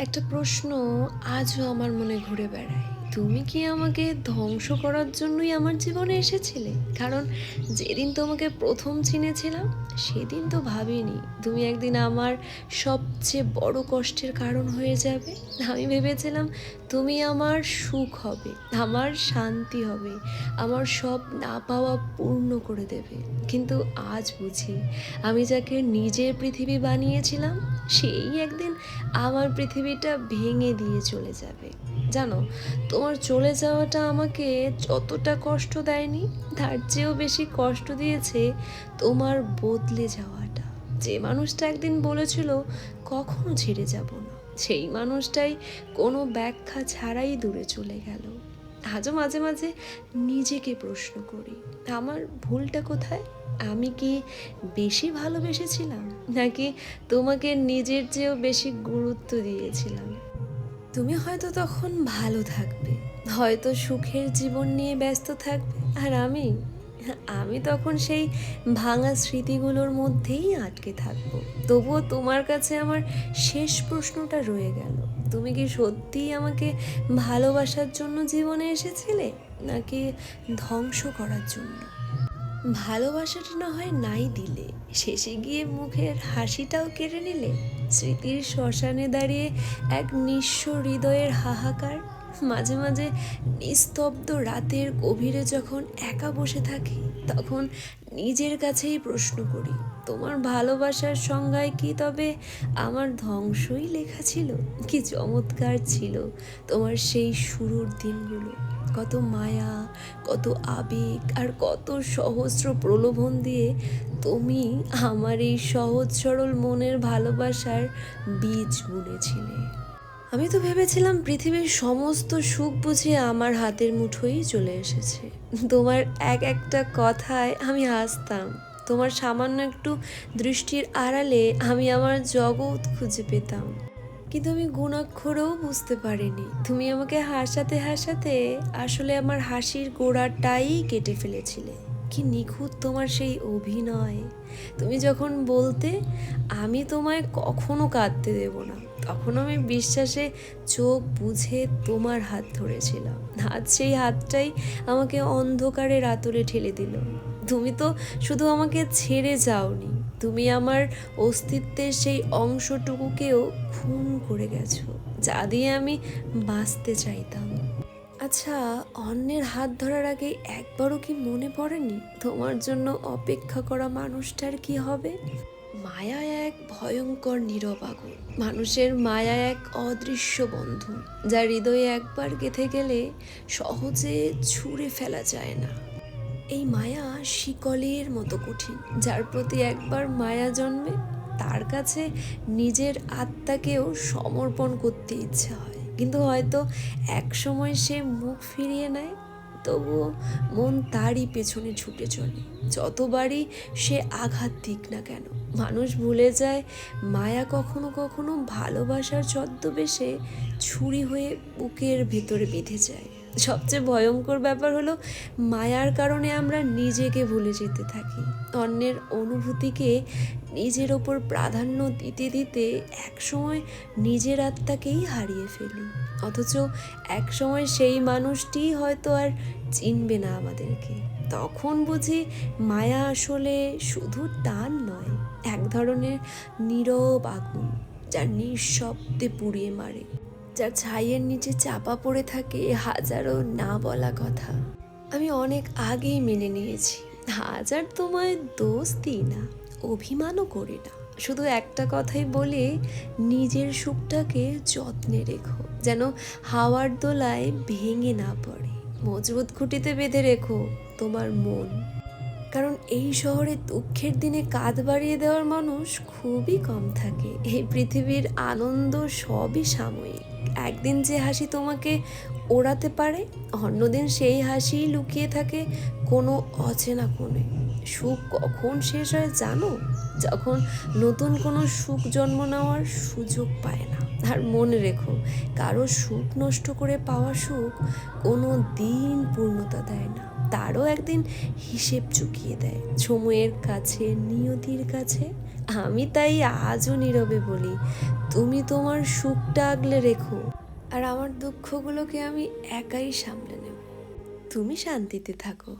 একটা প্রশ্ন আজও আমার মনে ঘুরে বেড়ায়। তুমি কি আমাকে ধ্বংস করার জন্যই আমার জীবনে এসেছিলে? কারণ যেদিন তোমাকে প্রথম চিনেছিলাম, সেদিন তো ভাবিনি তুমি একদিন আমার সবচেয়ে বড় কষ্টের কারণ হয়ে যাবে। আমি ভেবেছিলাম তুমি আমার সুখ হবে, আমার শান্তি হবে, আমার সব না পাওয়া পূর্ণ করে দেবে। কিন্তু আজ বুঝি আমি যাকে নিজের পৃথিবী বানিয়েছিলাম, সেই একদিন আমার পৃথিবীটা ভেঙে দিয়ে চলে যাবে। জানো, তোমার চলে যাওয়াটা আমাকে যতটা কষ্ট দেয়নি, তার চেয়েও বেশি কষ্ট দিয়েছে তোমার বদলে যাওয়াটা। যে মানুষটা একদিন বলেছিল কখনো ছেড়ে যাব না, সেই মানুষটাই কোনো ব্যাখ্যা ছাড়াই দূরে চলে গেল। আজও মাঝে মাঝে নিজেকে প্রশ্ন করি, আমার ভুলটা কোথায়? আমি কি বেশি ভালোবেসেছিলাম, নাকি তোমাকে নিজের চেয়েও বেশি গুরুত্ব দিয়েছিলাম? তুমি হয়তো তখন ভালো থাকবে, হয়তো সুখের জীবন নিয়ে ব্যস্ত থাকবে, আর আমি তখন সেই ভাঙা স্মৃতিগুলোর মধ্যেই আটকে থাকবো। তবুও তোমার কাছে আমার শেষ প্রশ্নটা রয়ে গেল, তুমি কি সত্যিই আমাকে ভালোবাসার জন্য জীবনে এসেছিলে, নাকি ধ্বংস করার জন্য? ভালোবাসাটা না হয় নাই দিলে, শেষে গিয়ে মুখের হাসিটাও কেড়ে নিলে। স্মৃতির শ্মশানে দাঁড়িয়ে এক নিঃস্ব হৃদয়ের হাহাকার। মাঝে মাঝে নিস্তব্ধ রাতের গভীরে যখন একা বসে থাকি, তখন নিজের কাছেই প্রশ্ন করি, তোমার ভালোবাসার সংজ্ঞায় কি তবে আমার ধ্বংসই লেখা ছিল? কি চমৎকার ছিল তোমার সেই শুরুর দিনগুলো! কত মায়া, কত আবেগ, আর কত সহস্র প্রলোভন দিয়ে তুমি আমার এই সহজ সরল মনের ভালোবাসার বীজ বুনেছিলে। আমি তো ভেবেছিলাম পৃথিবীর সমস্ত সুখ বুঝি আমার হাতের মুঠোই চলে এসেছে। তোমার এক একটা কথায় আমি হাসতাম, তোমার সামান্য একটু দৃষ্টির আড়ালে আমি আমার জগৎ খুঁজে পেতাম। কিন্তু আমি গুণাক্ষরেও বুঝতে পারিনি তুমি আমাকে হাসাতে হাসাতে আসলে আমার হাসির গোড়াটাই কেটে ফেলেছিলে। কি নিখুঁত তোমার সেই অভিনয়! তুমি যখন বলতে, আমি তোমায় কখনো কাঁদতে দেব না, তখন আমি বিশ্বাসে চোখ বুঝে তোমার হাত ধরেছিলাম। আজ সেই হাতটাই আমাকে অন্ধকারের আতরে ঠেলে দিল। তুমি তো শুধু আমাকে ছেড়ে যাওনি, তুমি আমার অস্তিত্বের সেই অংশটুকুকেও খুন করে গেছো, যা দিয়ে আমি বাঁচতে চাইতাম। আচ্ছা, অন্যের হাত ধরার আগে একবারও কি মনে পড়েনি তোমার জন্য অপেক্ষা করা মানুষটার কি হবে? মায়া এক ভয়ঙ্কর নীরব আগুন, মানুষের মায়া এক অদৃশ্য বন্ধন, যা হৃদয়ে একবার গেঁথে গেলে সহজে ছুঁড়ে ফেলা যায় না। এই মায়া শিকলের মতো কঠিন, যার প্রতি একবার মায়া জন্মে, তার কাছে নিজের আত্মাকেও সমর্পণ করতে ইচ্ছে হয়। কিন্তু হয়তো এক সময় সে মুখ ফিরিয়ে নেয়, তবুও মন তারই পেছনে ছুটে চলে, যতবারই সে আঘাত দিক না কেন। মানুষ ভুলে যায় মায়া কখনো কখনো ভালোবাসার ছদ্মবেশে ছুরি হয়ে বুকের ভেতরে বেঁধে যায়। সবচেয়ে ভয়ঙ্কর ব্যাপার হলো, মায়ার কারণে আমরা নিজেকে ভুলে যেতে থাকি, অন্যের অনুভূতিকে নিজের ওপর প্রাধান্য দিতে দিতে একসময় নিজের আত্মাকেই হারিয়ে ফেলি। অথচ একসময় সেই মানুষটিই হয়তো আর চিনবে না আমাদেরকে। তখন বুঝি মায়া আসলে শুধু টান নয়, এক ধরনের নীরব আগুন, যা নিঃশব্দে পুড়িয়ে মারে, যার ছাইয়ের নিচে চাপা পড়ে থাকে হাজারো না বলা কথা। আমি অনেক আগেই মেনে নিয়েছি, হাজার তোমায় দোষ দিই না, অভিমানও করি না, শুধু একটা কথাই বলি, নিজের সুখটাকে যত্নে রেখো, যেন হাওয়ার দোলায় ভেঙে না পড়ে। মজবুত খুঁটিতে বেঁধে রেখো তোমার মন, কারণ এই শহরে দুঃখের দিনে কাঁধ বাড়িয়ে দেওয়ার মানুষ খুবই কম থাকে। এই পৃথিবীর আনন্দ সবই সাময়িক, একদিন যে হাসি তোমাকে ওড়াতে পারে, অন্যদিন সেই হাসি লুকিয়ে থাকে কোনো অচেনা কোণে। সুখ কখন শেষ হয় জানো? যখন নতুন কোনো সুখ জন্ম নেওয়ার সুযোগ পায় না। আর মনে রেখো, কারো সুখ নষ্ট করে পাওয়া সুখ কোনো দিন পূর্ণতা দেয় না। তারও একদিন হিসেব চুকিয়ে দেয় সময়ের কাছে, নিয়তির কাছে। আমি তাই আজও নীরবে বলি, তুমি তোমার সুখটা আগলে রেখো, আর আমার দুঃখগুলোকে আমি একাই সামলে নেব। তুমি শান্তিতে থাকো।